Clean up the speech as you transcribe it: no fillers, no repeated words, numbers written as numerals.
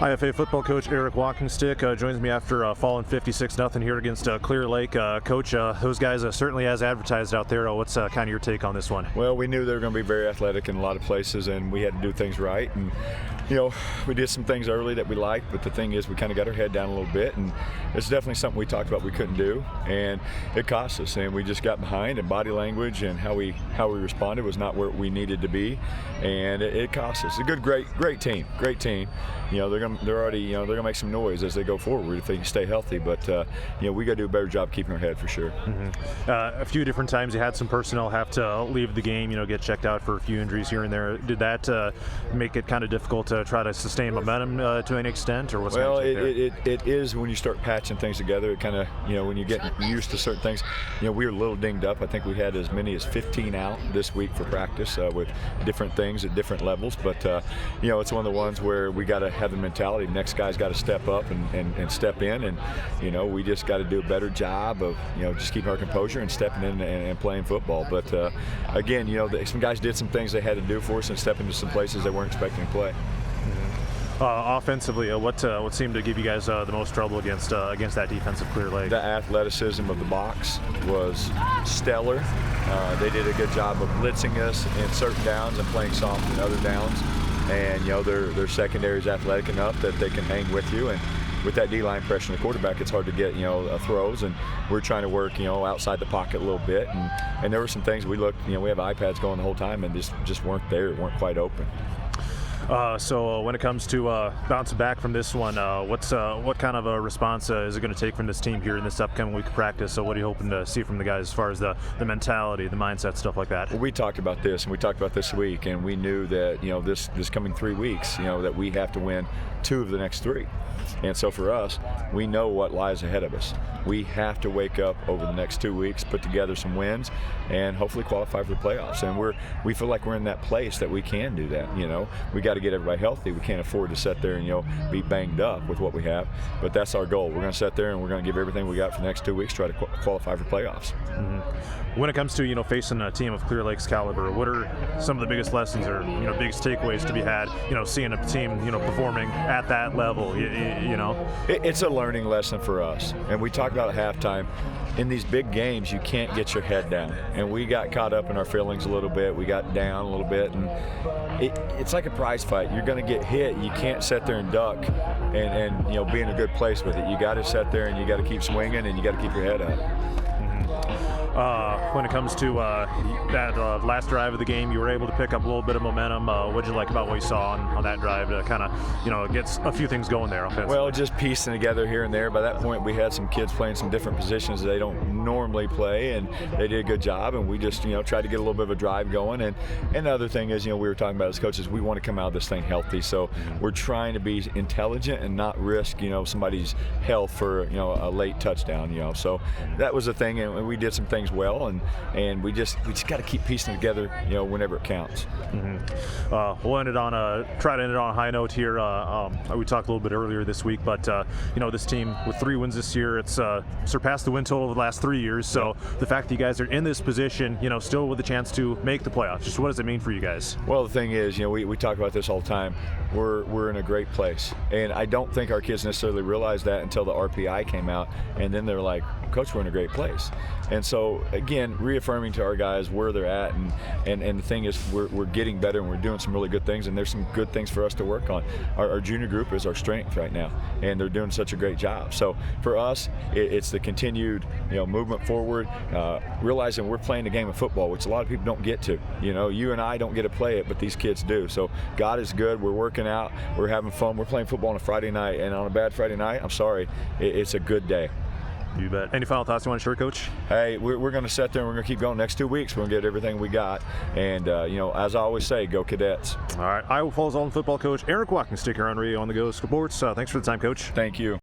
IFA football coach Eric Walkingstick joins me after falling 56-0 here against Clear Lake. Coach, those guys certainly as advertised out there. What's kind of your take on this one? Well, we knew they were going to be very athletic in a lot of places, and we had to do things right. And you know, we did some things early that we liked, but the thing is, we kind of got our head down a little bit, and it's definitely something we talked about we couldn't do, and it cost us. And we just got behind, and body language and how we responded was not where we needed to be, and it cost us. A great team. You know, they're gonna make some noise as they go forward if they can stay healthy. But you know, we got to do a better job keeping our head for sure. A few different times you had some personnel have to leave the game. You know, get checked out for a few injuries here and there. Did that make it kind of difficult to try to sustain momentum to any extent, or what's? Well, it is when you start patching things together. It kind of, you know, when you get used to certain things. You know, we were a little dinged up. I think we had as many as 15 out this week for practice with different things at different levels. But you know, it's one of the ones where we got to have the mentality. The next guy's got to step up and step in, and you know, we just got to do a better job of, you know, just keeping our composure and stepping in and playing football. But again, you know, some guys did some things they had to do for us and step into some places they weren't expecting to play. Offensively, what seemed to give you guys the most trouble against that defensive Clear Lake? The athleticism of the box was stellar. They did a good job of blitzing us in certain downs and playing soft in other downs. And you know, their secondary is athletic enough that they can hang with you. And with that D-line pressure on the quarterback, it's hard to get, you know, throws. And we're trying to work, you know, outside the pocket a little bit. And there were some things we looked, you know, we have iPads going the whole time and just weren't there, weren't quite open. So when it comes to bouncing back from this one, what kind of a response is it going to take from this team here in this upcoming week of practice? So what are you hoping to see from the guys as far as the mentality, the mindset, stuff like that? Well, we talked about this, and we talked about this week, and we knew that, you know, this coming 3 weeks, you know, that we have to win 2 of the next 3. And so for us, we know what lies ahead of us. We have to wake up over the next 2 weeks, put together some wins, and hopefully qualify for the playoffs. And we feel like we're in that place that we can do that. You know, we got to get everybody healthy. We can't afford to sit there and, you know, be banged up with what we have. But that's our goal. We're going to sit there and we're going to give everything we got for the next 2 weeks, try to qualify for playoffs. When it comes to, you know, facing a team of Clear Lake's caliber, what are some of the biggest lessons or, you know, biggest takeaways to be had, you know, seeing a team, you know, performing at that level, you know? It's a learning lesson for us. And we talked about at halftime, in these big games, you can't get your head down. And we got caught up in our feelings a little bit. We got down a little bit. And it's like a prize fight. You're going to get hit. You can't sit there and duck and you know, be in a good place with it. You got to sit there and you got to keep swinging and you got to keep your head up. When it comes to that last drive of the game, you were able to pick up a little bit of momentum. What did you like about what you saw on that drive to kind of, you know, get a few things going there offensively? Well, just piecing together here and there. By that point, we had some kids playing some different positions they don't normally play, and they did a good job. And we just, you know, tried to get a little bit of a drive going. And the other thing is, you know, we were talking about as coaches, we want to come out of this thing healthy. So we're trying to be intelligent and not risk, you know, somebody's health for, you know, a late touchdown. You know, so that was the thing, and we did some things well, and we just got to keep piecing together, you know, whenever it counts. We'll end it on try to end it on a high note here. We talked a little bit earlier this week, but you know, this team with 3 wins this year, it's surpassed the win total of the last 3 years. So the fact that you guys are in this position, you know, still with a chance to make the playoffs, just what does it mean for you guys? Well, the thing is, you know, we talk about this all the time. We're in a great place, and I don't think our kids necessarily realized that until the RPI came out, and then they're like, Coach, we're in a great place. And so again, reaffirming to our guys where they're at, and the thing is, we're getting better and we're doing some really good things, and there's some good things for us to work on. Our junior group is our strength right now, and they're doing such a great job. So for us, it's the continued, you know, movement forward, realizing we're playing a game of football, which a lot of people don't get to. You know, you and I don't get to play it, but these kids do. So God is good. We're working out. We're having fun. We're playing football on a Friday night, and on a bad Friday night, I'm sorry, it's a good day. You bet. Any final thoughts you want to share, Coach? Hey, we're going to sit there and we're going to keep going. Next 2 weeks, we're going to get everything we got. And, you know, as I always say, go Cadets. All right. Iowa Falls All football coach Eric Walkingstick here on Radio on the Go Sports. Thanks for the time, Coach. Thank you.